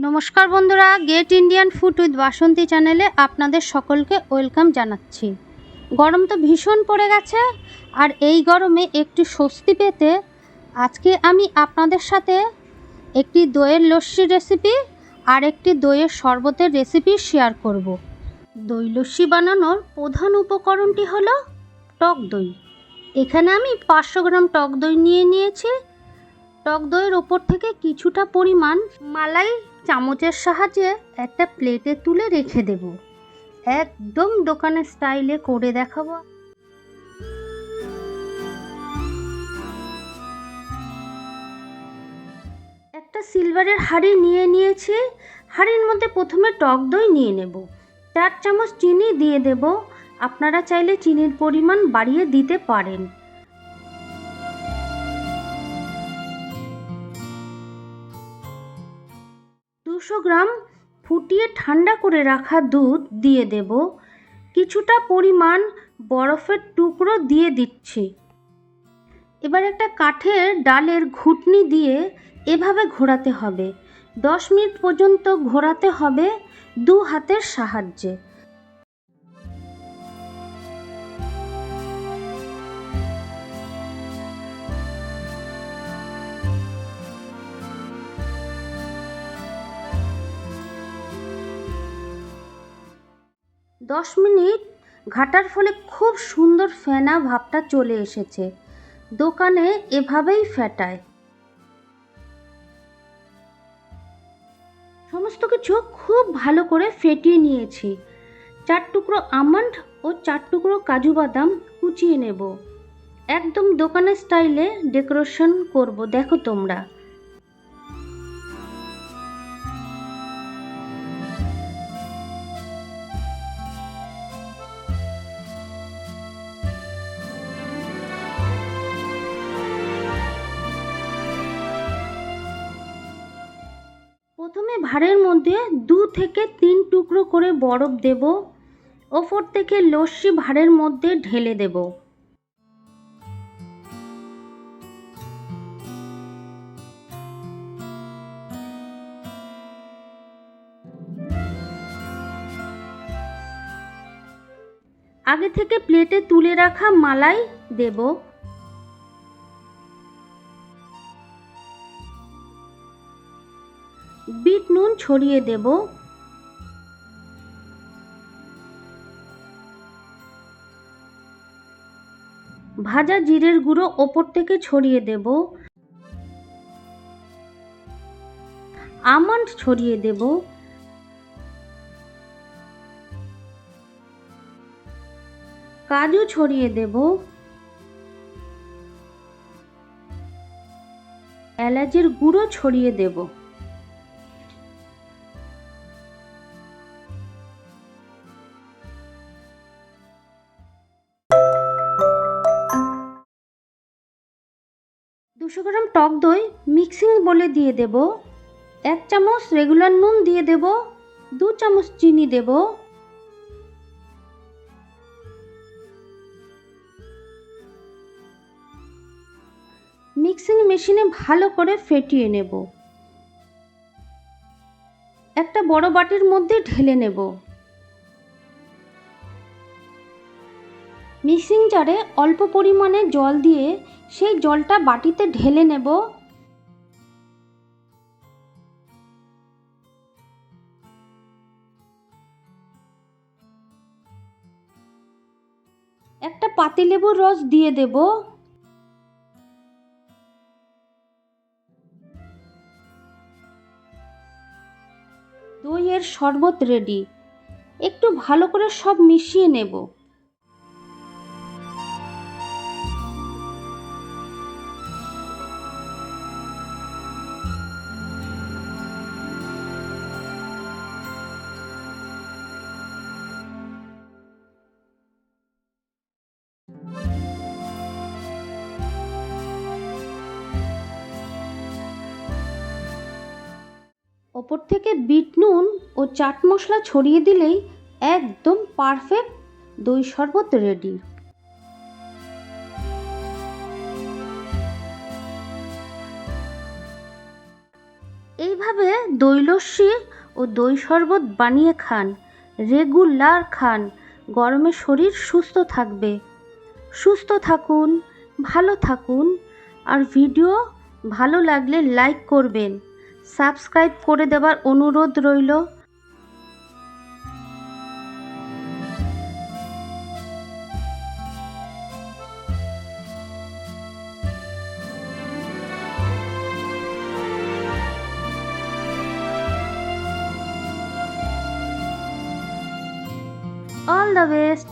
নমস্কার বন্ধুরা, gate Indian food with বাসন্তী চ্যানেলে আপনাদের সকলকে ওয়েলকাম জানাচ্ছি। গরম তো ভীষণ পড়ে গেছে, আর এই গরমে একটু স্বস্তি পেতে আজকে আমি আপনাদের সাথে একটি দইয়ের লস্যি রেসিপি আর একটি দইয়ের শরবতের রেসিপি শেয়ার করব। দই লস্যি বানানোর প্রধান উপকরণটি হলো টক দই। এখানে আমি 500 গ্রাম টক দই নিয়েছি। টক দইয়ের ওপর থেকে কিছুটা পরিমাণ মালাই চামচের সাহায্যে একটা প্লেটে তুলে রেখে দেব। একদম দোকানের স্টাইলে করে দেখাবো। একটা সিলভারের হাঁড়ি নিয়েছি। হাঁড়ির মধ্যে প্রথমে টক দই নিয়ে নেব। 4 চামচ চিনি দিয়ে দেব। আপনারা চাইলে চিনির পরিমাণ বাড়িয়ে দিতে পারেন। গ্রাম ফুটিয়ে ঠান্ডা করে রাখা দুধ দিয়ে দেব। কিছুটা পরিমাণ বরফের টুকরো দিয়ে দিচ্ছি। এবার একটা কাঠের ডালের ঘুটনি দিয়ে এভাবে ঘোরাতে হবে। 10 মিনিট পর্যন্ত ঘোরাতে হবে 2 হাতের সাহায্যে। দশ মিনিট ঘাটার ফলে খুব সুন্দর ফেনা ভাবটা চলে এসেছে। দোকানে এভাবেই ফেটায়। সমস্ত কিছু খুব ভালো করে ফেটিয়ে নিয়েছি। 4 টুকরো আমন্ড ও 4 টুকরো কাজু বাদাম কুচিয়ে নেব। একদম দোকানের স্টাইলে ডেকোরেশন করব, দেখো তোমরা। প্রথমে ভাঁড়ের মধ্যে 2 থেকে 3 টুকরো করে বরফ দেব। ওপর থেকে লস্যি ভাঁড়ের মধ্যে ঢেলে দেব। আগে থেকে প্লেটে তুলে রাখা মালাই দেব। বিট নুন ছড়িয়ে দেব। ভাজা জিরের গুঁড়ো ওপর থেকে ছড়িয়ে দেব। আমন্ড ছড়িয়ে দেব। কাজু ছড়িয়ে দেব। এলাচের গুঁড়ো ছড়িয়ে দেব। দুশো গ্রাম টক দই মিক্সিং বলে দিয়ে দেব। 1 চামচ রেগুলার নুন দিয়ে দেব। 2 চামচ চিনি দেব। মিক্সিং মেশিনে ভালো করে ফেটিয়ে নেব। একটা বড় বাটির মধ্যে ঢেলে নেব। মিক্সিং জারে অল্প পরিমাণে জল দিয়ে সেই জলটা বাটিতে ঢেলে নেব। একটা পাতিলেবুর রস দিয়ে দেব। দইয়ের শরবত রেডি। একটু ভালো করে সব মিশিয়ে নেব। ওপর থেকে বিট নুন ও চাট মশলা ছড়িয়ে দিলেই একদম পারফেক্ট দই শরবত রেডি। এইভাবে দই লস্যি ও দই শরবত বানিয়ে খান, রেগুলার খান। গরমে শরীর সুস্থ থাকবে। সুস্থ থাকুন, ভালো থাকুন। আর ভিডিও ভালো লাগলে লাইক করবেন, সাবস্ক্রাইব করে দেওয়ার অনুরোধ রইল। All the best.